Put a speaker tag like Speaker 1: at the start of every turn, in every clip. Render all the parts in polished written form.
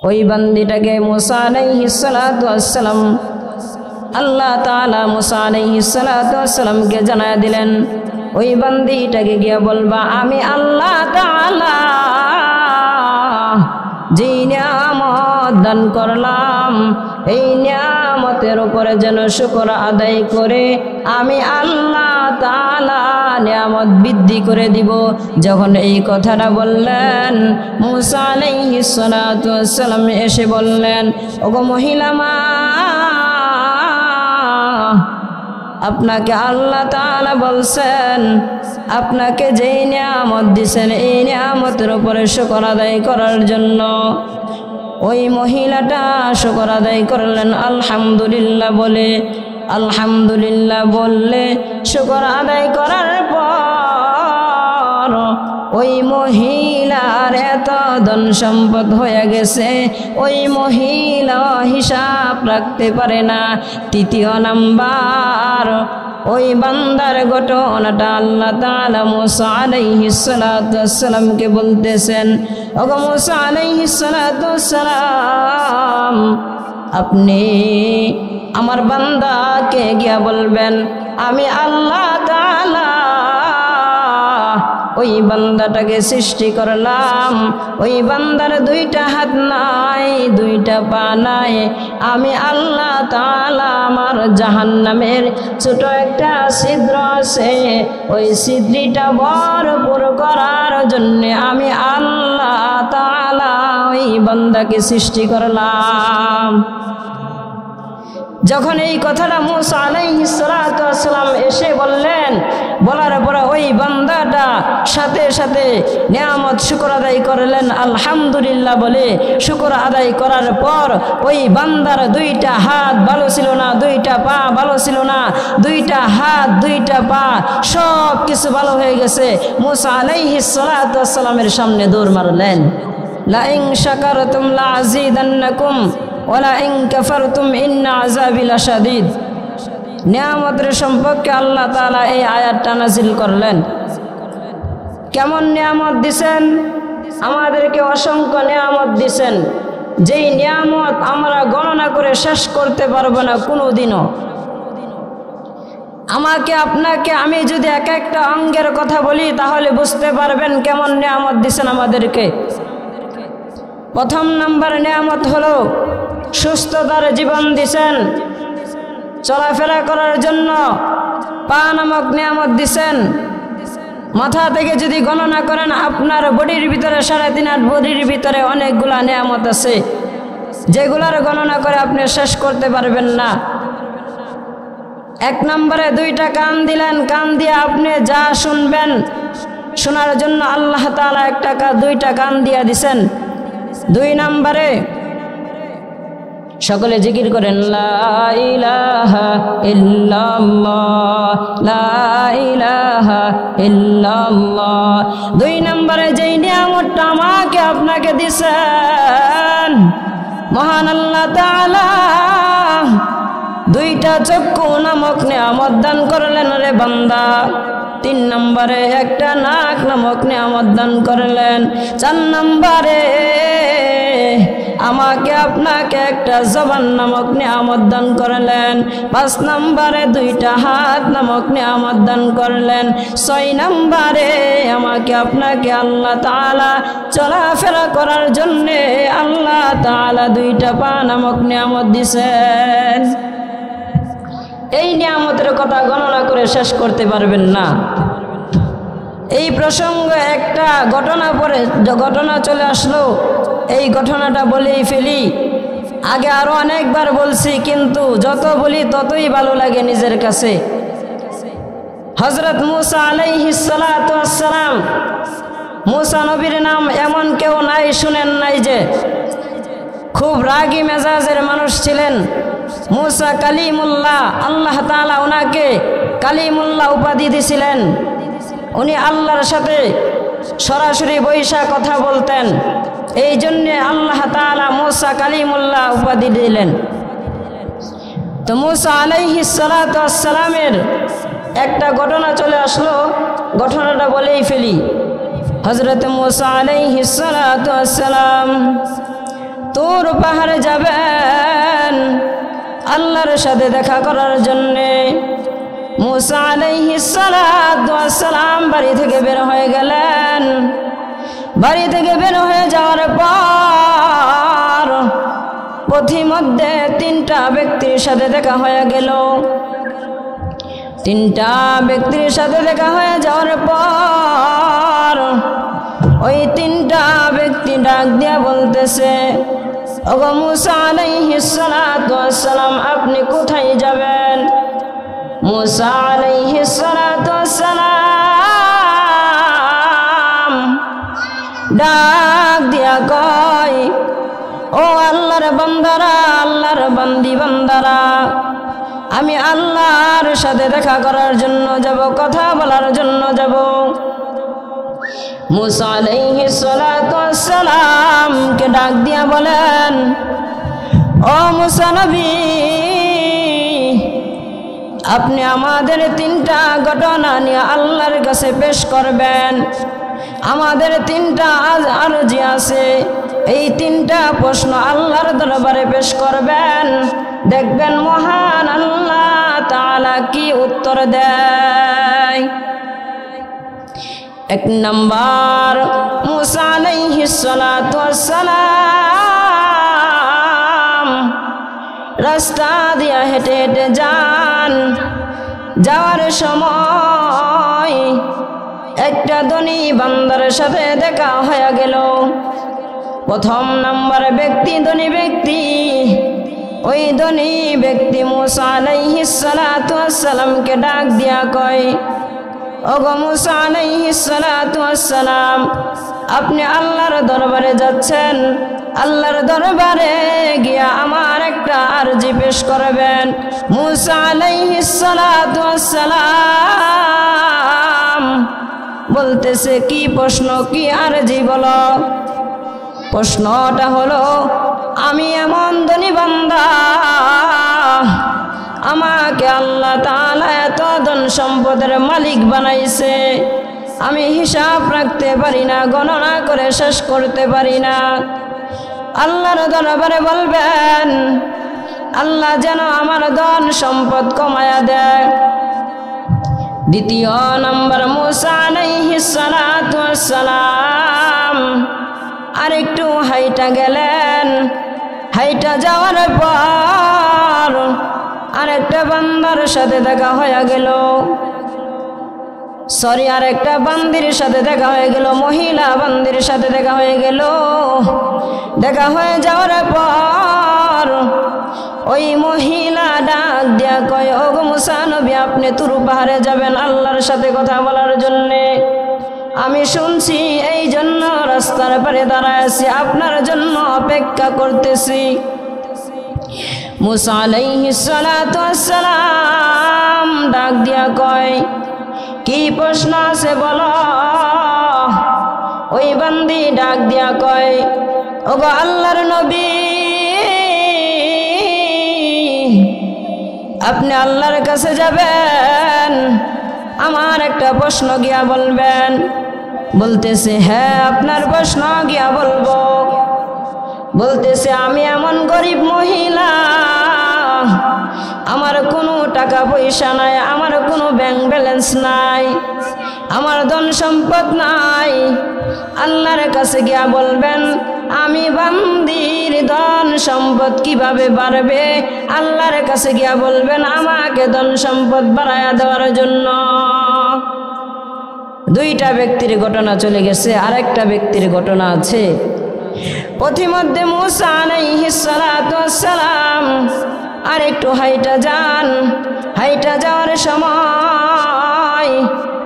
Speaker 1: ওই বান্দিটাকে মুসা আলাইহিস সালাতু ওয়াস সালাম আল্লাহ তাআলা মুসা আলাইহিস সালাতু ওয়াস সালামকে জানায় দিলেন, ওই বান্দিটাকে গিয়া বলবা আমি আল্লাহ তাআলা যে নিয়ামত দান করলাম এই নিয়ামতের উপরে যেন শুকর আদায় করে আমি আল্লাহ তাআলা নিয়ামত বৃদ্ধি করে দিব। যখন এই কথাটা বললেন মুসা আলাইহিস সালাতু ওয়াস সালাম এসে বললেন, ওগো মহিলা মা, আপনাকে আল্লাহ তাআলা বলছেন আপনাকে যেই নিয়ামত দিয়েছেন এই নিয়ামতের উপরে শুকর আদায় করার জন্য। ওই মহিলাটা শুকর আদায় করলেন আলহামদুলিল্লাহ বলে। আলহামদুলিল্লাহ বললে শুকর আদায় করার পর ওই মহিলার এত ধন সম্পদ হয়ে গেছে ওই মহিলা হিসাব রাখতে পারে না। তৃতীয় নাম্বার ওই বান্দার ঘটনাটা আল্লাহ তাআলা মুসা আলাইহিস সালাতু ওয়াস সালামকে বলতেছেন, ওগো মুসা আলাইহিস সালাতু ওয়াস সালাম আপনি আমার বান্দাকে গিয়া বলবেন আমি আল্লাহ তাআলা ওই বান্দাটাকে সৃষ্টি করলাম, ওই বান্দার দুইটা হাত নাই দুইটা পা নাই, আমি আল্লাহ তাআলা আমার জাহান্নামের ছোট একটা ছিদ্র আছে ওই ছিদ্রটা ভরপুর করার জন্য আমি আল্লাহ তাআলা ওই বান্দাকে সৃষ্টি করলাম। যখন এই কথাটা মুসা আলাইহিস সালাতু ওয়াস সালাম এসে বললেন, বলার পরে ওই বান্দাটা সাথে সাথে নিয়ামত শুকর আদায় করলেন আলহামদুলিল্লাহ বলে। শুকর আদায় করার পর ওই বান্দার দুইটা হাত ভালো ছিল না, দুইটা পা ভালো ছিল না, দুইটা হাত দুইটা পা সব কিছু ভালো হয়ে গেছে। মুসা আলাইহিস সালাতু ওয়াস সালামের সামনে দৌড় মারলেন, লা ইন শাকারতুম লা আযীদান্নাকুম ওয়ালা ইন কাফারতুম ইন্না আযাবি লাশাদীদ। নিয়ামতের সম্পর্কে আল্লাহ তাআলা এই আয়াতটা নাযিল করলেন। কেমন নিয়ামত দিছেন? আমাদেরকে অসংখ্য নিয়ামত দিছেন, যেই নিয়ামত আমরা গণনা করে শেষ করতে পারবো না কোনোদিনও। আমাকে আপনাকে আমি যদি এক একটা অঙ্গের কথা বলি তাহলে বুঝতে পারবেন কেমন নিয়ামত দিছেন আমাদেরকে। প্রথম নাম্বার নিয়ামত হলো সুস্থতার জীবন দিছেন, চলাফেরা করার জন্য পা নামক নিয়ামত দিছেন। মাথা থেকে যদি গণনা করেন আপনার বডির ভিতরে 3.5 বডির ভিতরে অনেকগুলা নিয়ামত আছে যেগুলার গণনা করে আপনি শেষ করতে পারবেন না। এক নম্বরে দুইটা কান দিলেন, কান দিয়ে আপনি যা শুনবেন শোনার জন্য আল্লাহ তাআলা দুইটা কান দিয়া দিছেন। দুই নম্বরে সকলে জিকির করেন লা ইলাহা ইল্লাল্লাহ, লা ইলাহা ইল্লাল্লাহ। দুই নম্বরে যেই নিয়ামতটা আমাকে আপনাকে দিছেন মহান আল্লাহ তাআলা দুইটা চক্ষু নামক নিয়ামত দান করলেন রে বান্দা। 3 নম্বরে একটা নাক নামক নিয়ামত দান করলেন। 4 নম্বরে আমাকে আপনাকে একটা জবান নামক নিয়ামত দান করলেন। 5 নম্বরে দুইটা হাত নামক নিয়ামত দান করলেন। 6 নম্বরে আমাকে আপনাকে আল্লাহ তাআলা চলাফেরা করার জন্য আল্লাহ তাআলা দুইটা পা নামক নিয়ামত দিয়েছেন। এই নিয়ামতের কথা গণনা করে শেষ করতে পারবেন না। এই প্রসঙ্গে একটা ঘটনা চলে আসলো, এই ঘটনাটা বলেই ফেলি। আগে আরো অনেকবার বলছি কিন্তু যত বলি ততই ভালো লাগে নিজের কাছে। হযরত মুসা আলাইহিস সালাতু ওয়াস সালাম, মুসা নবীর নাম এমন কেউ নাই শুনেন নাই যে খুব রাগী মেজাজের মানুষ ছিলেন। মুসা কালিমুল্লাহ, আল্লাহ তাআলা ওনাকে কালিমুল্লাহ উপাধি দিয়েছিলেন। উনি আল্লাহর সাথে সরাসরি বৈশা কথা বলতেন, এই জন্য আল্লাহ তাআলা মুসা কালিমুল্লাহ উপাধি দিলেন। তো মুসা আলাইহিস সালাতু ওয়াস সালামের একটা ঘটনা চলে আসলো, ঘটনাটা বলেই ফেলি। হযরত মুসা আলাইহিস সালাতু ওয়াস সালাম তুর পাহাড়ে যাবেন আল্লাহর সাথে দেখা করার জন্যে। মুসা আলাইহিস সালাতু ওয়াস সালাম বাড়ি থেকে বের হয়ে গেলেন। বাড়ি থেকে বের হয়ে যাওয়ার পর পথিমধ্যে তিনটা ব্যক্তির সাথে দেখা হয়ে গেল। তিনটা ব্যক্তির সাথে দেখা হয়ে যাওয়ার পর ওই তিনটা ব্যক্তি ডাক দিয়া বলতেছে, ওগো মুসা আলাইহিস সালাতু ওয়াস সালাম, আপনি কোথায় যাবেন? মুসা আলাইহিস সালাতু ওয়াস সালাম ডাক দিয়া কয়, ও আল্লাহর বান্দারা, আল্লাহর বান্দি বান্দারা, আমি আল্লাহর সাথে দেখা করার জন্য যাব, কথা বলার জন্য যাব। মুসা আলাইহিস সালাতু ওয়াস সালাম কে ডাক দিয়া বলেন, ও মুসা নবী, আপনি আমাদের তিনটা ঘটনা নিয়ে আল্লাহর কাছে পেশ করবেন। আমাদের তিনটা আরজি আছে, এই তিনটা প্রশ্ন আল্লাহর দরবারে পেশ করবেন। দেখবেন মহান আল্লাহ তাআলা কি উত্তর দেয়। এক নাম্বার, মুসা আলাইহিস সালাতু ওয়াস সালাম রাস্তা দিয়া হেঁটে হেঁটে যান। যাওয়ার সময় একটা ধনী বান্দার সাথে দেখা হয়ে গেল। প্রথম নাম্বার ব্যক্তি ধনী ব্যক্তি। ওই ধনী ব্যক্তি মুসা আলাইহিস সালাতু ওয়াস সালামকে ডাক দিয়া কয়, ওগো মুসা আলাইহিস সালাতু ওয়াস সালাম, আপনি আল্লাহর দরবারে যাচ্ছেন, আল্লাহর দরবারে গিয়া আমার একটা আরজি পেশ করবেন। মুসা আলাইহিস সালাতু ওয়াস সালাম বলতেছে, কি প্রশ্ন, কি আরজি বলো? প্রশ্নটা হলো, আমি এমন ধনী বান্দা, আমাকে আল্লাহ তাআলা এত ধন সম্পদের মালিক বানাইছে, আমি হিসাব রাখতে পারি না, গণনা করে শেষ করতে পারি না। আল্লাহর দরবারে বলবেন, আল্লাহ যেন আমার ধন সম্পদ কমায়া দেয়। দ্বিতীয় নম্বর, মুসা আলাইহিস সালাতু ওয়াস সালাম আরেকটু হাইটা গেলেন। হাইটা যাওয়ার পর আরেকটা বান্দার সাথে দেখা হয়ে গেল। আরেকটা বান্দির সাথে দেখা হয়ে গেল, মহিলা বান্দির সাথে দেখা হয়ে গেল। দেখা হয়ে যাওয়ার পর ওই মহিলা ডাক দিয়া কয়, ওগো মুসা নবী, আপনি তুর পাহাড়ে যাবেন আল্লাহর সাথে কথা বলার জন্যে। আমি শুনছি, এই জন্য রাস্তার পারে দাঁড়ায় আছি, আপনার জন্য অপেক্ষা করতেছি। মুসা আলাইহিস সালাতু ওয়াস সালাম ডাক দিয়া কয়, কি প্রশ্ন আছে বলো? ওই বান্দি ডাক দিয়া কয়, ওগো আল্লাহর নবী, আপনি আল্লাহর কাছে যাবেন, আমার একটা প্রশ্ন গিয়া বলবেন। বলতেছে, হ্যাঁ, আপনার প্রশ্ন গিয়া বলবো। বলতেছে, আমি এমন গরিব মহিলা, আমার কোনো টাকা পয়সা নাই, আমার কোনো ব্যাংক ব্যালেন্স নাই, আমার ধন সম্পদ নাই। আল্লাহর কাছে গিয়া বলবেন, আমি বান্দির ধন সম্পদ কিভাবে বাড়বে? আল্লাহর কাছে গিয়া বলবেন, আমাকে ধন সম্পদ বাড়ায়া দেওয়ার জন্য। দুইটা ব্যক্তির ঘটনা চলে গেছে, আরেকটা ব্যক্তির ঘটনা আছে। পথিমধ্যে মুসা আলাইহিস সালাতু ওয়াস সালাম আর একটু হাইটা যান। হাইটা যাওয়ার সময়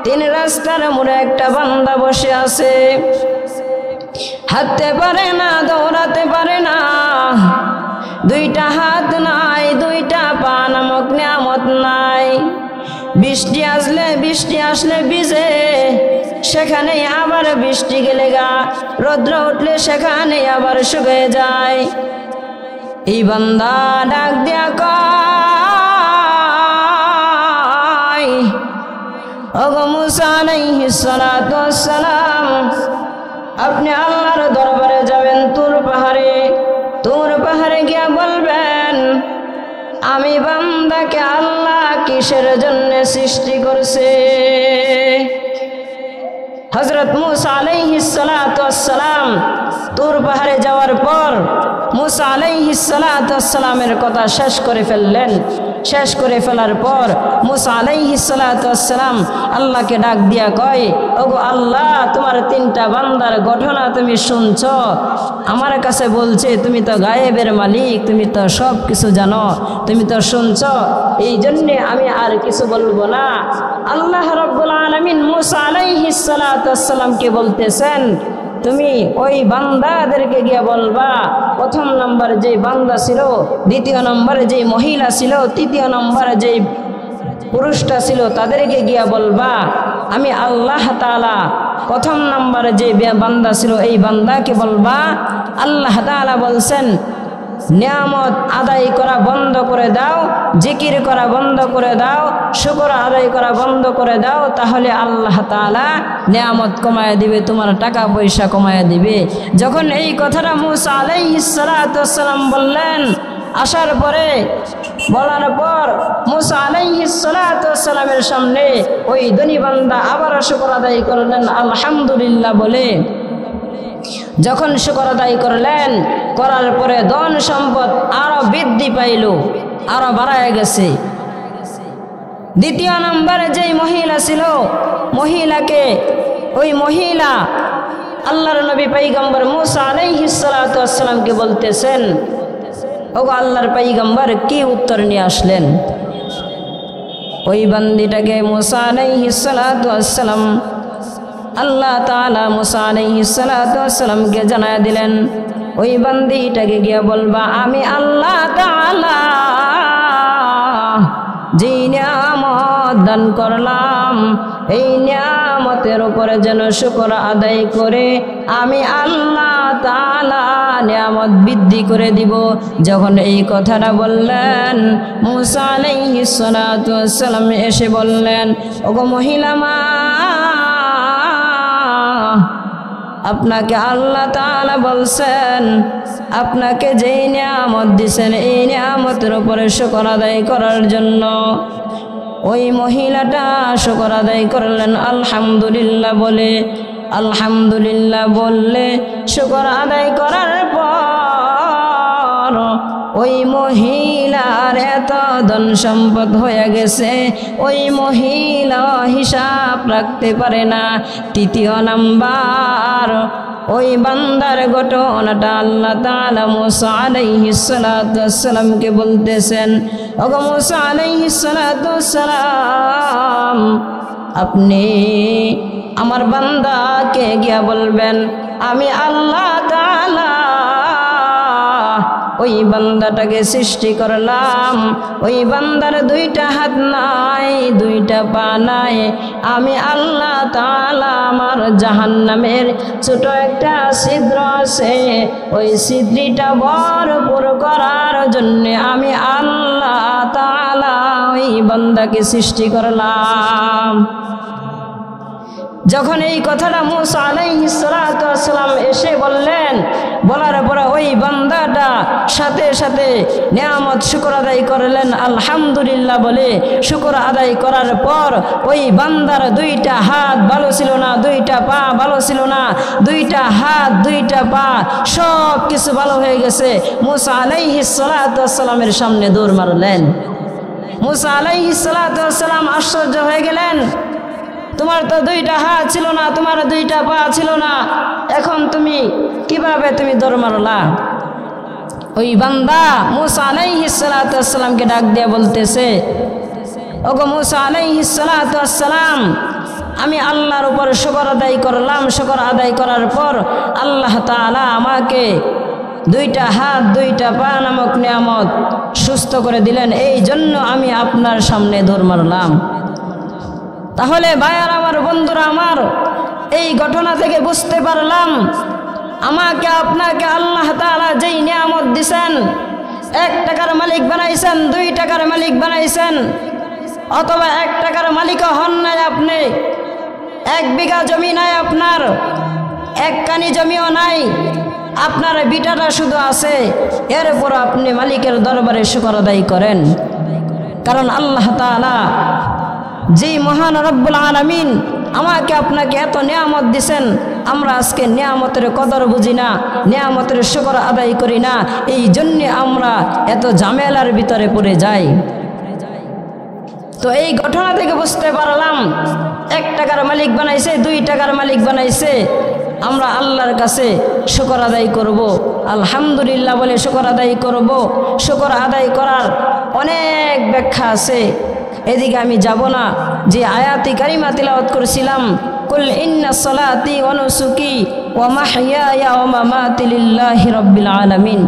Speaker 1: তিন রাস্তার মোড়ে একটা বান্দা বসে আছে। হাঁটতে পারে না, দৌড়াতে পারে না, দুইটা হাত নাই, দুইটা পা নামক নিয়ামত নাই। বৃষ্টি আসলে ভিজে, সেখানে আবার বৃষ্টি গেলে গা, রৌদ্র উঠলে সেখানে আবার শুকিয়ে যায়। এই বান্দা ডাক দিয়া কয়, ওগো মুসা আলাইহিস সালাতু ওয়াস সালাম, আপনি আল্লাহর দরবারে যাবেন তুর পাহাড়ে। তুর পরে গিয়া বলবেন, আমি বান্দাকে আল্লাহ কিসের জন্য সৃষ্টি করছে? হযরত মূসা আলাইহিস সালাতু ওয়াস সালাম তুর পাহাড়ে যাওয়ার পর মূসা আলাইহিস সালাতু ওয়াস সালামের কথা শেষ করে ফেললেন। শেষ করে ফেলার পর মূসা আলাইহিস সালাতু ওয়াস সালাম আল্লাহকে ডাক দিয়া কয়, ওগো আল্লাহ, তোমার তিনটা বান্দার ঘটনা তুমি শুনছো, আমার কাছে বলছে তুমি তো গায়েবের মালিক, তুমি তো সব কিছু জানো, তুমি তো শুনছো, এই জন্যে আমি আর কিছু বলবো না। আল্লাহ রাব্বুল আলামিন মূসা আলাইহিস সালাতু ওয়াস সালামকে বলতেছেন, তুমি ওই বান্দাদেরকে গিয়ে বলবা, প্রথম নম্বরে যে বান্দা ছিল, দ্বিতীয় নম্বরে যে মহিলা ছিল, তৃতীয় নম্বরে যে পুরুষটা ছিল, তাদেরকে গিয়া বলবা আমি আল্লাহ তাআলা। প্রথম নম্বরে যে বান্দা ছিল এই বান্দাকে বলবা, আল্লাহ তাআলা বলছেন নিয়ামত আদায় করা বন্ধ করে দাও, জিকির করা বন্ধ করে দাও, শুকর আদায় করা বন্ধ করে দাও, তাহলে আল্লাহ তাআলা নিয়ামত কমায় দিবে, তোমার টাকা পয়সা কমায় দিবে। যখন এই কথাটা মূসা আলাইহিস সালাতু ওয়াস সালাম বললেন, আসার পরে বলার পর মূসা আলাইহিস সালাতু ওয়াস সালামের সামনে ওই ধনী বান্দা আবার শুকর আদায় করলেন আলহামদুলিল্লাহ বলে। যখন শুকর আদায় করলেন, করার পরে ধন সম্পদ আরো বৃদ্ধি পাইল, আরো বাড়ায় গেছে। দ্বিতীয় নম্বরে যেই মহিলা ছিল, মহিলাকে ওই মহিলা আল্লাহর নবী পয়গম্বর মূসা আলাইহিস সালাতু ওয়াস সালামকে বলতেছেন, ওগো আল্লাহর পয়গম্বর, কি উত্তর নিয়ে আসলেন? ওই বান্দিটাকে মূসা আলাইহিস সালাতু ওয়াস সালাম আল্লাহ তাআলা মূসা আলাইহিস সালাতু ওয়াস সালামকে জানায় দিলেন, ওই বান্দিটাকে গিয়ে বলবা আমি আল্লাহ তাআলা যে নিয়ামত দান করলাম, এই নিয়ামতের উপরে যেন শুকর আদায় করে আমি আল্লাহ তাআলা নিয়ামত বৃদ্ধি করে দিব। যখন এই কথাটা বললেন, মূসা আলাইহিস সালাতু ওয়াস সালাম এসে বললেন, ওগো মহিলা মা, আপনাকে আল্লাহ তাআলা বলছেন আপনাকে যেই নিয়ামত দিয়েছেন এই নিয়ামতের উপরে শুকর আদায় করার জন্য। ওই মহিলাটা শুকর আদায় করলেন আলহামদুলিল্লাহ বলে। আলহামদুলিল্লাহ বললে শুকর আদায় করার পর ওই মহিলার এত ধন সম্পদ হয়ে গেছে, ওই মহিলা হিসাব রাখতে পারে না। তৃতীয় নাম্বার, ওই বান্দার ঘটনাটা আল্লাহ তাআলা মূসা আলাইহিস সালাতু ওয়াস সালামকে বলতেছেন, ওগো মূসা আলাইহিস সালাতু ওয়াস সালাম, আপনি আমার বান্দাকে গিয়া বলবেন আমি আল্লাহ তাআলা ওই বান্দাটাকে সৃষ্টি করলাম, ওই বান্দার দুইটা হাত নাই, দুইটা পা নাই, আমি আল্লাহ তাআলা আমার জাহান্নামের ছোট একটা ছিদ্র আছে, ওই ছিদ্রটা ভরপুর করার জন্য আমি আল্লাহ তাআলা ওই বান্দাকে সৃষ্টি করলাম। যখন এই কথাটা মূসা আলাইহিস সালাতু ওয়াস সালাম এসে বললেন, বলার পরে ওই বান্দাটা সাথে সাথে নিয়ামত শুকর আদায় করলেন আলহামদুলিল্লাহ বলে। শুকর আদায় করার পর ওই বান্দার দুইটা হাত ভালো ছিল না, দুইটা পা ভালো ছিল না, দুইটা হাত দুইটা পা সব কিছু ভালো হয়ে গেছে। মূসা আলাইহিস সালাতু ওয়াস সালামের সামনে দৌড় মারলেন। মূসা আলাইহিস সালাতু ওয়াস সালাম আশ্চর্য হয়ে গেলেন, তোমার তো দুইটা হাত ছিল না, তোমার দুইটা পা ছিল না, এখন তুমি কিভাবে তুমি দৌড় মারলা? ওই বান্দা মূসা আলাইহিস সালাতু ওয়াস সালামকে ডাক দিয়ে বলতেছে, ওগো মূসা আলাইহিস সালাতু ওয়াস সালাম, আমি আল্লাহর উপর শুকর আদায় করলাম। শুকর আদায় করার পর আল্লাহ তাআলা আমাকে দুইটা হাত দুইটা পা নামক নিয়ামত সুস্থ করে দিলেন, এই জন্য আমি আপনার সামনে দৌড় মারলাম। তাহলে ভাইয়ার আমার, বন্ধুরা আমার, এই ঘটনা থেকে বুঝতে পারলাম আমাকে আপনাকে আল্লাহ তাআলা যেই নিয়ামত দিছেন, 1 টাকার মালিক বানাইছেন, 2 টাকার মালিক বানাইছেন, অথবা 1 টাকার মালিকও হন নাই আপনি, 1 বিঘা জমি নাই আপনার, 1 কানি জমিও নাই, আপনার বিটাটা শুধু আছে, এরপর আপনি মালিকের দরবারে শুকর আদায় করেন। কারণ আল্লাহ তাআলা যেই মহান রব্বুল আলামিন আমাকে আপনাকে এত নিয়ামত দিছেন, আমরা আজকে নিয়ামতের কদর বুঝি না, নিয়ামতের শুকর আদায় করি না, এই জন্যে আমরা এত ঝামেলার ভিতরে পড়ে যাই। তো এই ঘটনা থেকে বুঝতে পারলাম 1 টাকার মালিক বানাইছে, 2 টাকার মালিক বানাইছে, আমরা আল্লাহর কাছে শুকর আদায় করব, আলহামদুলিল্লাহ বলে শুকর আদায় করব। শুকর আদায় করার অনেক ব্যাখ্যা আছে, এদিকে আমি যাব না। যে আয়াতি কারিমা তিলাওয়াত করেছিলাম, কুল ইন্না সলাতি ওয়া নুসুকি ওয়া মাহইয়ায়া ওয়া মামাতি লিল্লাহি রাব্বিল আলামিন।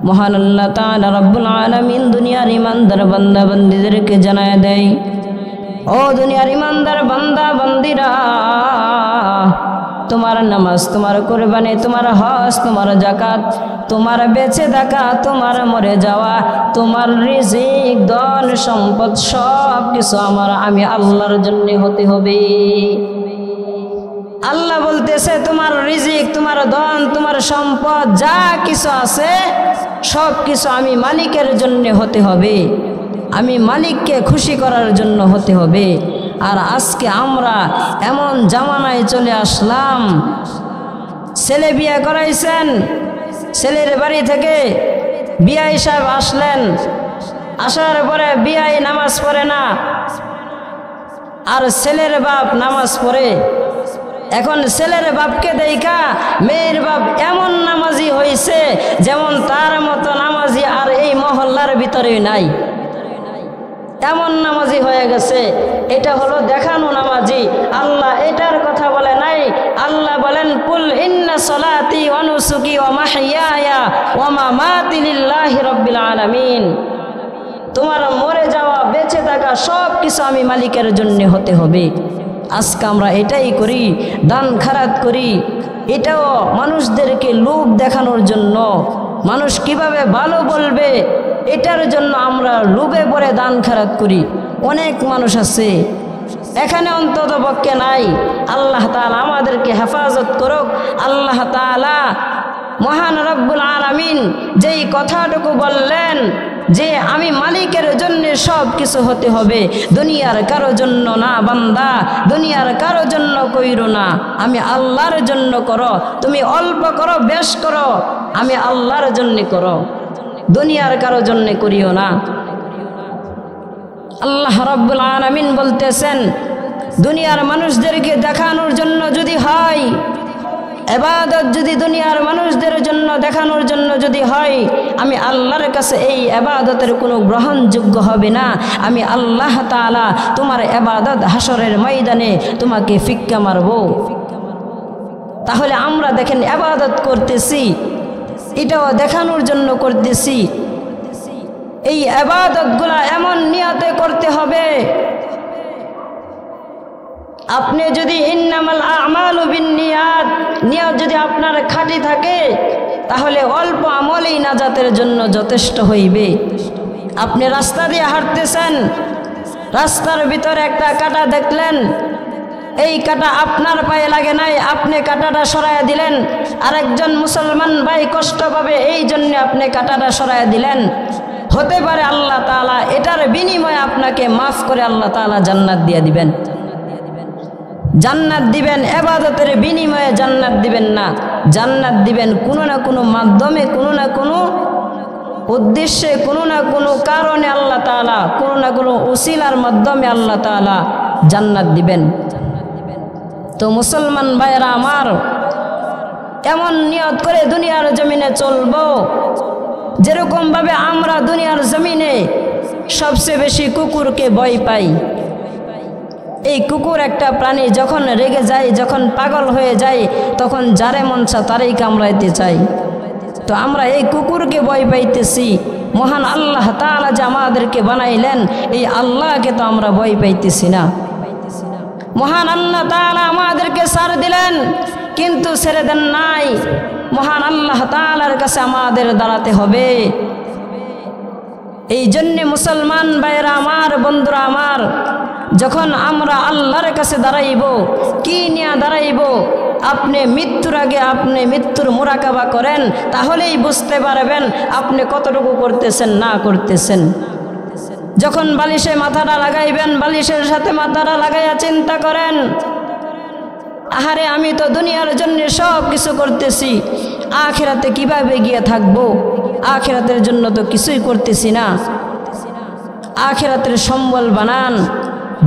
Speaker 1: মহান আল্লাহ তাআলা রব্বুল আলামিন দুনিয়ার ইমানদার বান্দা বান্দীদেরকে জানায় দেয়, ও দুনিয়ার ইমানদার বান্দা বান্দীরা, তোমার নামাজ, তোমার কুরবানি, তোমার হজ, তোমার যাকাত, তোমার বেঁচে থাকা, তোমার মরে যাওয়া, তোমার রিজিক, ধন সম্পদ সব কিছু আমি আল্লাহর জন্য হতে হবে। আল্লাহ বলতেছে তোমার রিজিক, তোমার ধন, তোমার সম্পদ যা কিছু আছে সব কিছু আমি মালিকের জন্য হতে হবে, আমি মালিককে খুশি করার জন্য হতে হবে। আর আজকে আমরা এমন জামানায় চলে আসলাম, ছেলে বিয়ে করাইছেন, ছেলের বাড়ি থেকে বিআই সাহেব আসলেন, আসার পরে বিআই নামাজ পড়ে না, আর ছেলের বাপ নামাজ পড়ে। এখন ছেলের বাপকে দেখা মেয়ের বাপ এমন নামাজি হয়েছে যেমন তার মতো নামাজি আর এই মহল্লার ভিতরে নাই, এমন নামাজি হয়ে গেছে। এটা হলো দেখানো নামাজি। আল্লাহ এটার কথা বলে নাই, আল্লাহ বলেন কুল ইন্না সলাতি ওয়া নুসুকি ওয়া মাহইয়ায়া ওয়া মামাতি লিল্লাহি রাব্বিল আলামিন। তোমার মরে যাওয়া, বেঁচে থাকা সব কিছু আমি মালিকের জন্য হতে হবে। আজকে আমরা এটাই করি, দান খারাত করি, এটাও মানুষদেরকে লোভ দেখানোর জন্য, মানুষ কিভাবে ভালো বলবে এটার জন্য আমরা লোভে পড়ে দান খারাত করি। অনেক মানুষ আছে, এখানে অন্তত পক্ষে নাই। আল্লাহ তাআলা আমাদেরকে হেফাজত করুক। আল্লাহ তাআলা মহান রব্বুল আলামিন যেই কথাটুকু বললেন যে আমি মালিকের জন্য সব কিছু হতে হবে, দুনিয়ার কারো জন্য না বান্দা, দুনিয়ার কারো জন্য কইরো না, আমি আল্লাহর জন্য করো। তুমি অল্প করো বেশ করো, আমি আল্লাহর জন্য করো, দুনিয়ার কারো জন্য করিও না। আল্লাহ রাব্বুল আলামিন বলতেছেন দুনিয়ার মানুষদেরকে দেখানোর জন্য যদি হয়, ইবাদত যদি দুনিয়ার মানুষদের জন্য দেখানোর জন্য যদি হয়, আমি আল্লাহর কাছে এই ইবাদতের কোনো গ্রহণযোগ্য হবে না। আমি আল্লাহ তাআলা তোমার ইবাদত হাসরের ময়দানে তোমাকে ফিক্কা মারব। তাহলে আমরা দেখেন ইবাদত করতেছি, এটাও দেখানোর জন্য করতেছি। এই ইবাদতগুলা এমন নিয়তে করতে হবে, আপনি যদি ইন্নামাল আমালু বিন্নিয়াত নিয়ত যদি আপনার খাঁটি থাকে, তাহলে অল্প আমলেই নাজাতের জন্য যথেষ্ট হইবে। আপনি রাস্তা দিয়ে হাঁটতেছেন, রাস্তার ভিতরে একটা কাঁটা দেখলেন, এই কাঁটা আপনার পায়ে লাগে নাই, আপনি কাঁটাটা সরাইয়া দিলেন, আরেকজন মুসলমান ভাই কষ্ট পাবে এই জন্য আপনি কাঁটাটা সরাইয়া দিলেন। হতে পারে আল্লাহ তাআলা এটার বিনিময়ে আপনাকে মাফ করে আল্লাহ তাআলা জান্নাত দিয়ে দিবেন, জান্নাত দিবেন। ইবাদতের বিনিময়ে জান্নাত দিবেন না, জান্নাত দিবেন কোনো না কোনো মাধ্যমে, কোনো না কোনো উদ্দেশ্যে, কোনো না কোনো কারণে আল্লাহ তাআলা, কোনো না কোনো উসিলার মাধ্যমে আল্লাহ তাআলা জান্নাত দিবেন। তো মুসলমান ভাইরা আমার, এমন নিয়ত করে দুনিয়ার জমিনে চলবো যেরকম ভাবে আমরা দুনিয়ার জমিনে সবচেয়ে বেশি কুকুরকে ভয় পাই। এই কুকুর একটা প্রাণী, যখন রেগে যায়, যখন পাগল হয়ে যায়, তখন যারে মন চায় তারই কামড়াইতে চাই। তো আমরা এই কুকুরকে ভয় পাইতেছি, মহান আল্লাহ তাআলা যে আমাদেরকে বানাইলেন এই আল্লাহকে তো আমরা ভয় পাইতেছি না। মহান আল্লাহ তাআলা আমাদেরকে ছাড় দিলেন, কিন্তু ছেড়ে দেন নাই। মহান আল্লাহ তাআলার কাছে আমাদের দাঁড়াতে হবে। এই জন্যে মুসলমান ভাইরা আমার, বন্ধুরা আমার, যখন আমরা আল্লাহর কাছে দাঁড়াইব, কি নিয়ে দাঁড়াইব? আপনি মৃত্যুর আগে আপনি মৃত্যুর মুরাকাবা করেন, তাহলেই বুঝতে পারবেন আপনি কতটুকু করতেছেন না করতেছেন। যখন বালিশে মাথাটা লাগাইবেন, বালিশের সাথে মাথাটা লাগাইয়া চিন্তা করেন, আহারে আমি তো দুনিয়ার জন্য সব কিছু করতেছি, আখিরাতে কিভাবে গিয়ে থাকবো? আখিরাতের জন্য তো কিছুই করতেছি না। আখিরাতের সম্বল বানান,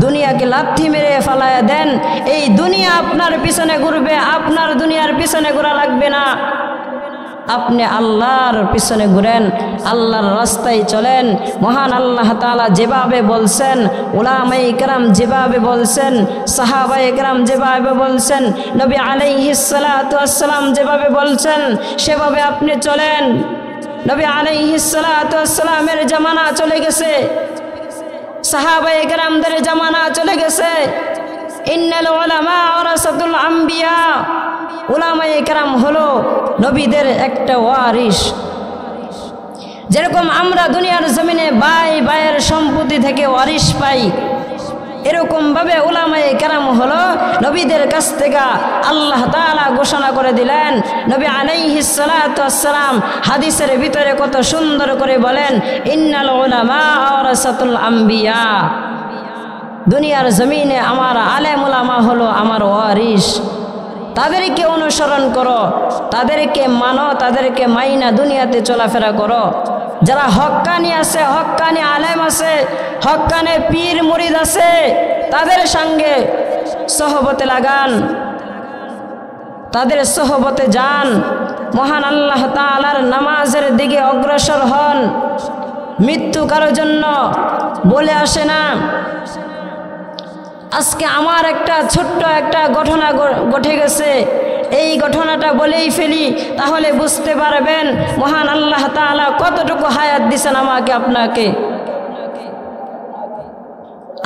Speaker 1: দুনিয়াকে লাথি মেরে ফালায়া দেন। এই দুনিয়া আপনার পিছনে ঘুরবে, আপনার দুনিয়ার পিছনে ঘোরা লাগবে না। আপনি আল্লাহর পিছনে ঘুরেন, আল্লাহর রাস্তায় চলেন। মহান আল্লাহ তাআলা যেভাবে বলছেন, উলামায়ে কেরাম যেভাবে বলছেন, সাহাবায়ে কেরাম যেভাবে বলছেন, নবী আলাইহিস সালাতু ওয়াস সালাম যেভাবে বলছেন, সেভাবে আপনি চলেন। নবী আলাইহিস সালাতু ওয়াস সালামের জামানা চলে গেছে, সাহাবায়ে কেরামদের জামানা চলে গেছে। ইন্নাল উলামা ওয়ারাসাতুল আম্বিয়া, উলামায়ে কেরাম হলো নবীদের একটা ওয়ারিস। যেরকম আমরা দুনিয়ার জমিনে ভাইয়ের সম্পত্তি থেকে ওয়ারিস পাই, এরকম ভাবে উলামায়ে কেরাম হলো নবীদের কাছ থেকে আল্লাহ তাআলা ঘোষণা করে দিলেন। নবী আলাইহিস সালাতু ওয়াস সালাম হাদিসের ভিতরে কত সুন্দর করে বলেন, ইন্নাল উলামা ওয়ারাসাতুল আম্বিয়া, দুনিয়ার জমিনে আমার আলেম উলামা হলো আমার ওয়ারিস। তাদেরকে অনুসরণ করো, তাদেরকে মানো, তাদেরকে মাইনা দুনিয়াতে চলাফেরা করো। যারা হক্কানি আছে, হক্কানি আলেম আছে, হক্কানি পীর মুরিদ আছে, তাদের সঙ্গে সহবতে লাগান, তাদের সহবতে যান। মহান আল্লাহ তাআলার নামাজের দিকে অগ্রসর হন। মৃত্যু কারোর জন্য বলে আসে না। আজকে আমার একটা ছোট্ট একটা ঘটনা ঘটে গেছে, এই ঘটনাটা বলেই ফেলি, তাহলে বুঝতে পারবেন মহান আল্লাহ তাআলা কতটুকু হায়াত দিছেন আমাকে আপনাকে।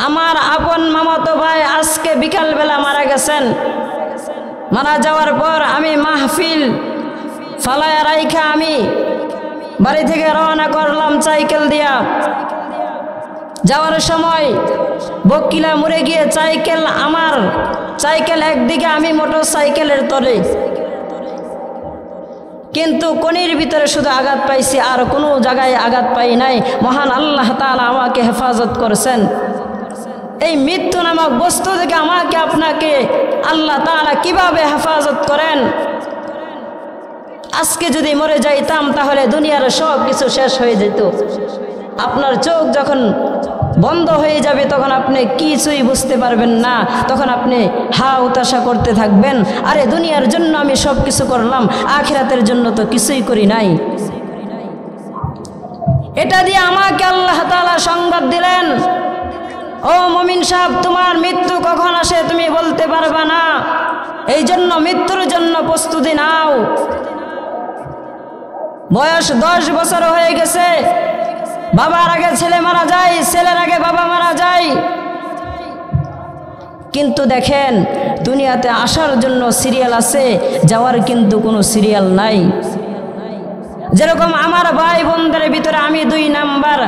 Speaker 1: আমার আপন মামাতো ভাই আজকে বিকালবেলা মারা গেছেন। মারা যাওয়ার পর আমি মাহফিল ফালায়া রাইখা আমি বাড়ি থেকে রওনা করলাম সাইকেল দিয়া। যাওয়ার সময় বকিলা মরে গিয়ে আমার সাইকেল একদিকে, আমি মোটর সাইকেলের তরে, কিন্তু কোনির ভিতরে শুধু আঘাত পাইছি, আর কোনো জায়গায় আঘাত পাই নাই। মহান আল্লাহ তাআলা আমাকে হেফাজত করেছেন। এই মৃত্যু নামক বস্তু থেকে আমাকে আপনাকে আল্লাহ তাআলা কিভাবে হেফাজত করেন। আজকে যদি মরে যাইতাম তাহলে দুনিয়ার সব কিছু শেষ হয়ে যেত। আপনার চোখ যখন বন্ধ হয়ে যাবে তখন আপনি কিছুই বুঝতে পারবেন না, তখন আপনি হা উতাশা করতে থাকবেন, আরে দুনিয়ার জন্য আমি সব কিছু করলাম, আখিরাতের জন্য তো কিছুই করি নাই। এটা দিয়ে আমাকে আল্লাহ তাআলা সংবাদ দিলেন, ও মুমিন সাহেব, তোমার মৃত্যু কখন আসে তুমি বলতে পারবা না, এই জন্য মৃত্যুর জন্য প্রস্তুতি নাও। বয়স 10 বছর হয়ে গেছে, বাবার আগে ছেলে মারা যায়, ছেলের আগে বাবা মারা যায়। কিন্তু দেখেন দুনিয়াতে আসার জন্য সিরিয়াল আছে, যাওয়ার কিন্তু কোনো সিরিয়াল নাই। যেরকম আমার ভাই বোনদের ভিতরে আমি 2 নাম্বার,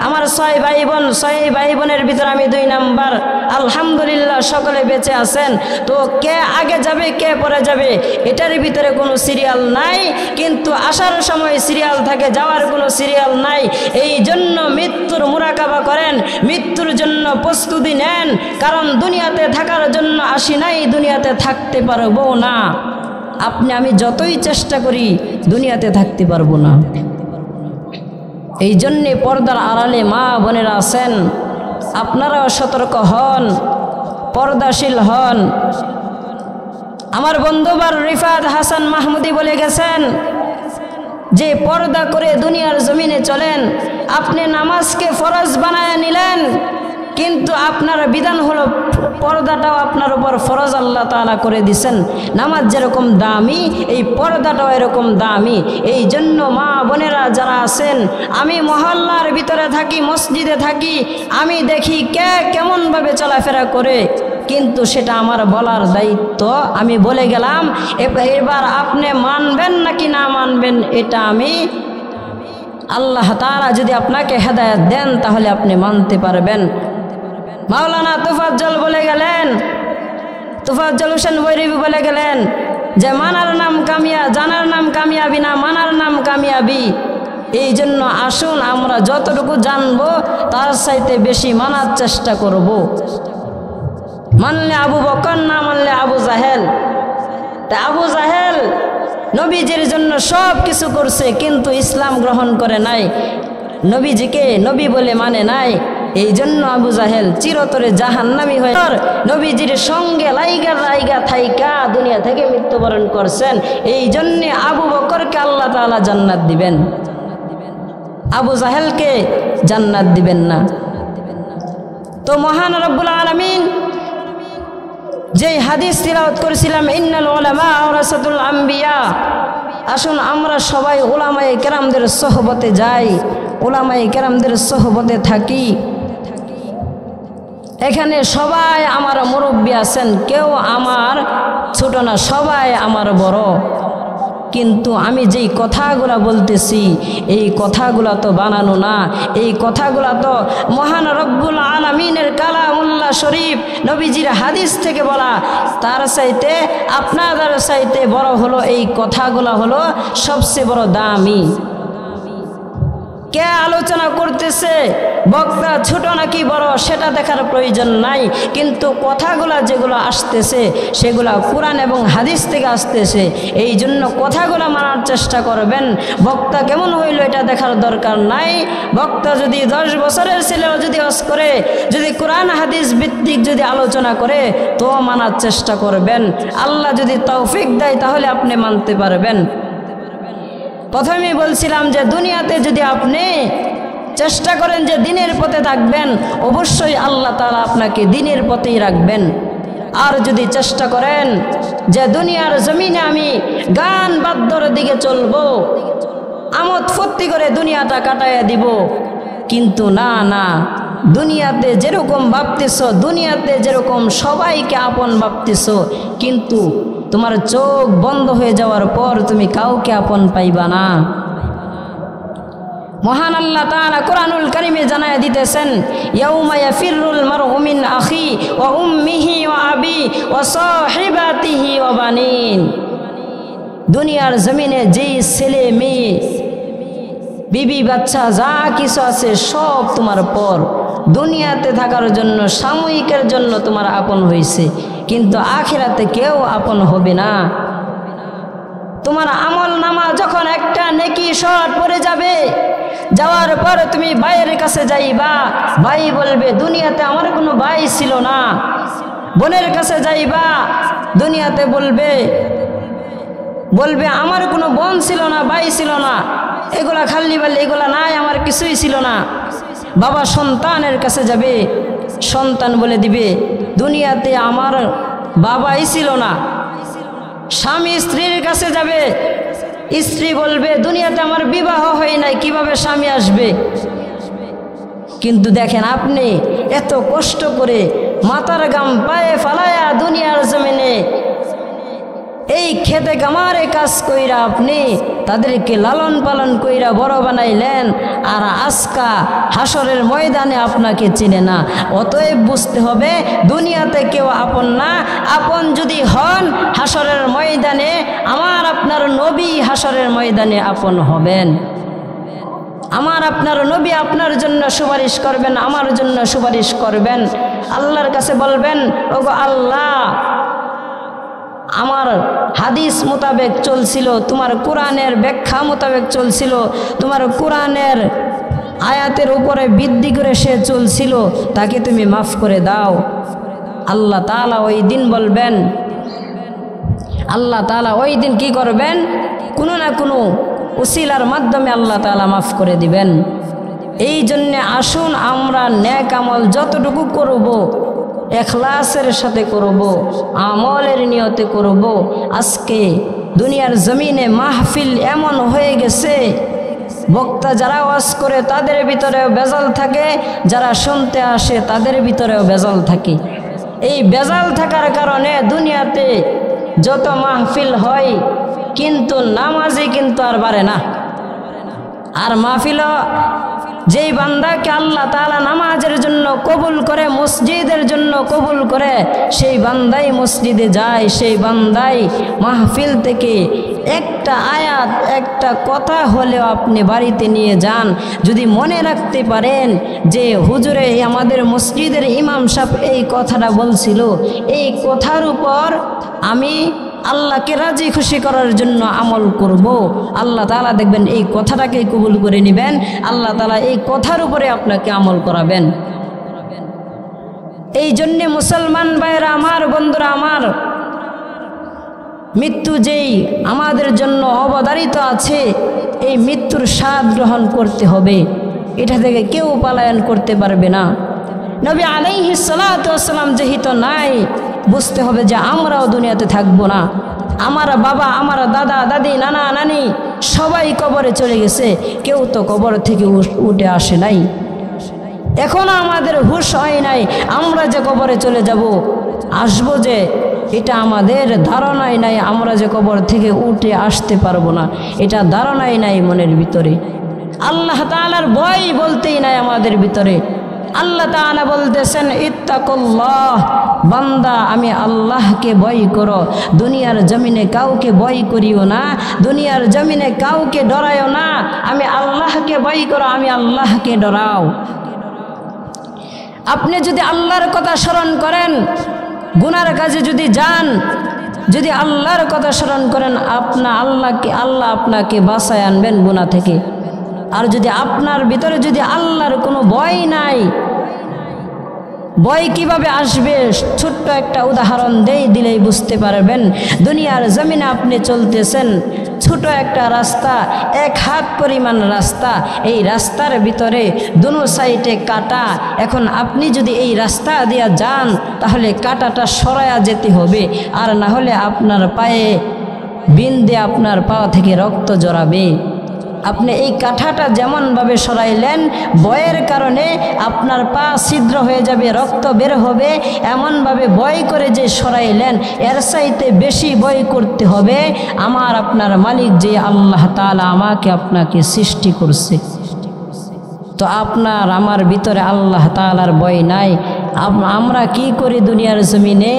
Speaker 1: আমার 6 ভাই বোন, 6 ভাই বোনের ভিতরে আমি 2 নাম্বার। আলহামদুলিল্লাহ সকলে বেঁচে আছেন। তো কে আগে যাবে কে পরে যাবে এটার ভিতরে কোনো সিরিয়াল নাই, কিন্তু আসার সময় সিরিয়াল থাকে, যাওয়ার কোনো সিরিয়াল নাই। এই জন্য মৃত্যুর মুরাকাবা করেন, মৃত্যুর জন্য প্রস্তুতি নেন, কারণ দুনিয়াতে থাকার জন্য আসি নাই, দুনিয়াতে থাকতে পারবো না। আপনি আমি যতই চেষ্টা করি দুনিয়াতে থাকতে পারবো না। এই জন্যে পর্দার আড়ালে মা বোনেরা আছেন, আপনারাও সতর্ক হন, পর্দাশীল হন। আমার বন্ধুবার রিফাত হাসান মাহমুদি বলে গেছেন যে পর্দা করে দুনিয়ার জমিনে চলেন। আপনি নামাজকে ফরজ বানায় নিলেন, কিন্তু আপনার বিধান হলো পর্দাটাও আপনার উপর ফরজ আল্লাহ তাআলা করে দিছেন। নামাজ যেরকম দামি, এই পর্দাটাও এরকম দামি। এই জন্য মা বোনেরা যারা আছেন, আমি মহল্লার ভিতরে থাকি, মসজিদে থাকি, আমি দেখি কে কেমনভাবে চলাফেরা করে, কিন্তু সেটা আমার বলার দায়িত্ব। আমি বলে গেলাম, এবার আপনি মানবেন নাকি না মানবেন এটা আমি, আল্লাহ তাআলা যদি আপনাকে হেদায়েত দেন তাহলে আপনি মানতে পারবেন। মাওলানা তোফাজ্জল বলে গেলেন, তোফাজ্জল হোসেন বৈরবী বলে গেলেন, যে মানার নাম জানার নাম কামিয়াবি না, মানার নাম কামিয়াবি। এই জন্য আসুন আমরা যতটুকু জানবো তার চাইতে বেশি মানার চেষ্টা করব। মানলে আবু বকর, না মানলে আবু জাহেল। তা আবু জাহেল নবীজির জন্য সব কিছু করছে, কিন্তু ইসলাম গ্রহণ করে নাই, নবীজিকে নবী বলে মানে নাই। এই জন্য আবু জাহেল চিরতরে জাহান্নামী হয়ে নবীজির সঙ্গে লাইগা থাইকা দুনিয়া থেকে মৃত্যুবরণ করছেন। এই জন্যে আবু বকরকে আল্লাহ তাআলা জান্নাত দিবেন, আবু জাহেলকে জান্নাত দিবেন না। তো মহান রব্বুল আলামিন যেই হাদিস তিলাওয়াত করেছিলাম, ইন্নাল উলামা ওয়ারাসাতুল আম্বিয়া, আসুন আমরা সবাই উলামায়ে কেরামদের সোহবতে যাই, উলামায়ে কেরামদের সোহবতে থাকি। এখানে সবাই আমার মুরব্বী আছেন, কেউ আমার ছোট না, সবাই আমার বড়। কিন্তু আমি যেই কথাগুলা বলতেছি এই কথাগুলা তো বানানো না, এই কথাগুলা তো মহান রব্বুল আলামিনের কালামুল্লাহ শরীফ নবীজির হাদিস থেকে বলা। তার চাইতে আপনাদের চাইতে বড় হলো এই কথাগুলা, হলো সবচেয়ে বড় দামি। কে আলোচনা করতেছে, বক্তা ছোট নাকি বড় সেটা দেখার প্রয়োজন নাই, কিন্তু কথাগুলা যেগুলো আসতেছে সেগুলা কোরআন এবং হাদিস থেকে আসতেছে। এই জন্য কথাগুলো মানার চেষ্টা করবেন। বক্তা কেমন হইল এটা দেখার দরকার নাই। বক্তা যদি 10 বছরের ছেলেও যদি ওয়াজ করে, যদি কোরআন হাদিস ভিত্তিক যদি আলোচনা করে, তো মানার চেষ্টা করবেন। আল্লাহ যদি তৌফিক দেয় তাহলে আপনি মানতে পারবেন। প্রথমেই বলছিলাম যে দুনিয়াতে যদি আপনি চেষ্টা করেন যে দিনের পথে থাকবেন, অবশ্যই আল্লাহ তাআলা আপনাকে দিনের পথেই রাখবেন। আর যদি চেষ্টা করেন যে দুনিয়ার জমিনে আমি গান বাদ্যর দিকে চলবো, আমোদ ফুর্তি করে দুনিয়াটা কাটাইয়া দিব, কিন্তু না, দুনিয়াতে যেরকম ভাবতেছ, দুনিয়াতে যেরকম সবাইকে আপন ভাবতেছ, কিন্তু তোমার চোখ বন্ধ হয়ে যাওয়ার পর তুমি কাউকে আপন পাইবা না। মহান আল্লাহ তাআলা কুরআনুল কারীমে জানায়া দিতেছেন, ইয়াউমা ইয়াফিরুল মারউ মিন আখি ওয়া উম্মিহি ওয়া আবি ওয়া সাহিবাতিহি ওয়া বানিন। দুনিয়ার জমিনে যেই ছেলে মেয়ে বিবি বাচ্চা যা কিছু আছে সব তোমার পর, দুনিয়াতে থাকার জন্য সাময়িকের জন্য তোমার আপন হয়েছে, কিন্তু আখিরাতে কেউ আপন হবে না। তোমার আমল নামা যখন একটা নেকি শর্ট পড়ে যাবে, যাওয়ার পর তুমি ভাইয়ের কাছে যাইবা, ভাই বলবে দুনিয়াতে আমার কোনো ভাই ছিল না। বোনের কাছে যাইবা, দুনিয়াতে বলবে আমার কোনো বোন ছিল না, ভাই ছিল না, এগুলা খালি বললে এগুলা নাই, আমার কিছুই ছিল না। বাবা সন্তানের কাছে যাবে, সন্তান বলে দিবে দুনিয়াতে আমার বাবাই ছিল না। স্বামী স্ত্রীর কাছে যাবে, স্ত্রী বলবে দুনিয়াতে আমার বিবাহ হয় নাই, কিভাবে স্বামী আসবে। কিন্তু দেখেন আপনি এত কষ্ট করে মাথার গাম পায়ে ফালায়া দুনিয়ার জমিনে এই খেতে কামারে কাজ কইরা আপনি তাদেরকে লালন পালন কইরা বড় বানাইলেন, আর আজকা হাসরের ময়দানে আপনাকে চিনে না। অতএব বুঝতে হবে দুনিয়াতে কেউ আপন না। আপন যদি হন হাসরের ময়দানে আমার আপনার নবী হাসরের ময়দানে আপন হবেন। আমার আপনার নবী আপনার জন্য সুপারিশ করবেন, আমার জন্য সুপারিশ করবেন। আল্লাহর কাছে বলবেন, ওগো আল্লাহ, আমার হাদিস মোতাবেক চলছিল, তোমার কোরআনের ব্যাখ্যা মোতাবেক চলছিল, তোমার কোরআনের আয়াতের উপরে ভিত্তি করে সে চলছিল, তাকে তুমি মাফ করে দাও। আল্লাহ তাআলা ওই দিন বলবেন, আল্লাহ তাআলা ওই দিন কি করবেন, কোনো না কোনো উসিলার মাধ্যমে আল্লাহ তাআলা মাফ করে দিবেন। এই জন্যে আসুন আমরা নেক আমল যতটুকু করব এখলাসের সাথে করব, আমলের নিয়তে করব। আজকে দুনিয়ার জমিনে মাহফিল এমন হয়ে গেছে, বক্তা যারা ওয়াজ করে তাদের ভিতরেও বেজাল থাকে, যারা শুনতে আসে তাদের ভিতরেও বেজাল থাকে। এই বেজাল থাকার কারণে দুনিয়াতে যত মাহফিল হয় কিন্তু নামাজি কিন্তু আর বাড়ে না। আর মাহফিল যেই বান্দাকে আল্লাহ তাআলা নামাজের জন্য কবুল করে, মসজিদের জন্য কবুল করে, সেই বান্দাই মসজিদে যায়, সেই বান্দাই মাহফিল থেকে একটা আয়াত, একটা কথা হলেও আপনি বাড়িতে নিয়ে যান। যদি মনে রাখতে পারেন যে হুজুরে আমাদের মসজিদের ইমাম সাহেব এই কথাটা বলছিল, এই কথার উপর আমি আল্লাহকে রাজি খুশি করার জন্য আমল করব, আল্লাহ তাআলা দেখবেন এই কথাটাকে কবুল করে নেবেন, আল্লাহ তাআলা এই কথার উপরে আপনাকে আমল করাবেন। এই জন্যে মুসলমান ভাইরা আমার, বন্ধুরা আমার, মৃত্যু যেই আমাদের জন্য অবধারিত আছে, এই মৃত্যুর স্বাদ গ্রহণ করতে হবে, এটা থেকে কেউ পলায়ন করতে পারবে না। নবী আলাইহিস সালাতু ওয়াস সালাম যেহেতু নাই, বুঝতে হবে যে আমরাও দুনিয়াতে থাকবো না। আমার বাবা, আমার দাদা দাদি, নানা নানি সবাই কবরে চলে গেছে, কেউ তো কবর থেকে উঠে আসে নাই। এখনো আমাদের হুঁশ হয় নাই আমরা যে কবরে চলে যাব, আসবো যে, এটা আমাদের ধারণাই নাই। আমরা যে কবর থেকে উঠে আসতে পারবো না, এটা ধারণাই নাই মনের ভিতরে। আল্লাহ তাআলার ভয় বলতেই নাই আমাদের ভিতরে। আল্লাহ তাআলা বলতেছেন, ইত্তাকুল্লাহ, বান্দা আমি আল্লাহকে ভয় করো, দুনিয়ার জমিনে কাউকে ভয় করিও না, দুনিয়ার জমিনে কাউকে ডরায়ও না, আমি আল্লাহকে ভয় করো, আমি আল্লাহকে ডরাও। আপনি যদি আল্লাহর কথা স্মরণ করেন, গুনার কাজে যদি যান, যদি আল্লাহর কথা স্মরণ করেন, আল্লাহ আপনাকে বাঁচায় আনবেন গুনাহ থেকে। আর যদি আপনার ভিতরে যদি আল্লাহর কোনো ভয় নাই, ভয় কিভাবে আসবে? ছোট্ট একটা উদাহরণ দিলেই বুঝতে পারবেন। দুনিয়ার জমিনে আপনি চলতেছেন, ছোট একটা রাস্তা, 1 হাত পরিমাণ রাস্তা, এই রাস্তার ভিতরে দুনো সাইডে কাটা। এখন আপনি যদি এই রাস্তা দিয়ে যান, তাহলে কাটাটা সরায়া যেতে হবে, আর না হলে আপনার পায়ে বিন্দে আপনার পা থেকে রক্ত জড়াবে। আপনি এই কাঠাটা যেমনভাবে সরাইলেন, ভয়ের কারণে আপনার পা ছিদ্র হয়ে যাবে, রক্ত বের হবে, এমনভাবে ভয় করে যে সরাইলেন, এর চাইতে বেশি ভয় করতে হবে আমার আপনার মালিক যে আল্লাহ তাআলা আমাকে আপনাকে সৃষ্টি করছে। তো আপনার আমার ভিতরে আল্লাহ তাআলার ভয় নাই। আমরা কি করি দুনিয়ার জমিনে?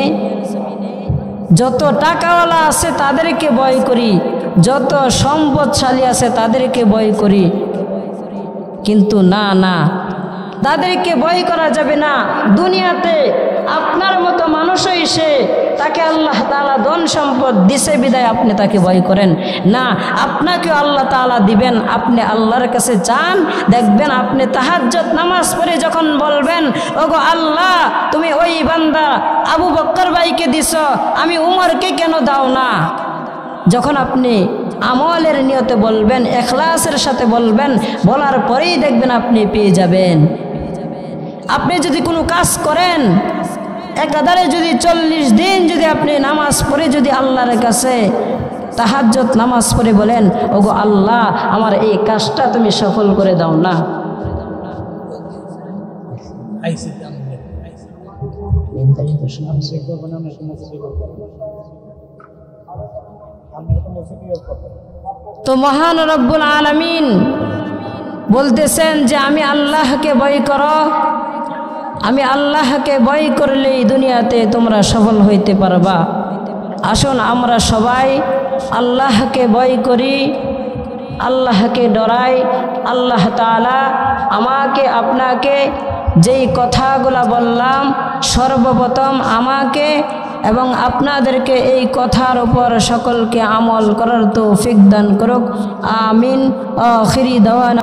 Speaker 1: যত টাকাওয়ালা আছে তাদেরকে ভয় করি, যত সম্পদশালী আছে তাদেরকে ভয় করি, কিন্তু না, তাদেরকে ভয় করা যাবে না। দুনিয়াতে আপনার মতো মানুষই সে, তাকে আল্লাহ তাআলা ধন সম্পদ দিছে বিদায় আপনি তাকে ভয় করেন না। আপনাকেও আল্লাহ তাআলা দিবেন, আপনি আল্লাহর কাছে চান, দেখবেন আপনি তাহাজ্জুদ নামাজ পড়ে যখন বলবেন, ওগো আল্লাহ তুমি ওই বান্দা আবু বকর ভাইকে দিছ, আমি উমরকে কেন দাও না? যখন আপনি আমলের নিয়তে বলবেন, ইখলাসের সাথে বলবেন, বলার পরেই দেখবেন আপনি পেয়ে যাবেন। আপনি যদি কোনো কাজ করেন, একাধারে যদি 40 দিন যদি আপনি নামাজ পড়ে যদি আল্লাহর কাছে তাহাজ্জুদ নামাজ পড়ে বলেন, ওগো আল্লাহ আমার এই কাজটা তুমি সফল করে দাও না, তো মহান রব্বুল আলামিন বলতেছেন যে আমি আল্লাহকে ভয় করো, আমি আল্লাহকে ভয় করলেই দুনিয়াতে তোমরা সফল হইতে পারবা। আসুন আমরা সবাই আল্লাহকে ভয় করি, আল্লাহকে ডরাই। আল্লাহ তাআলা আমাকে আপনাকে যেই কথাগুলো বললাম, সর্বপ্রথম আমাকে এবং আপনাদেরকে এই কথার উপর সকলকে আমল করার তৌফিক দান করুক। আমিন। আখিরি দাওয়ানা।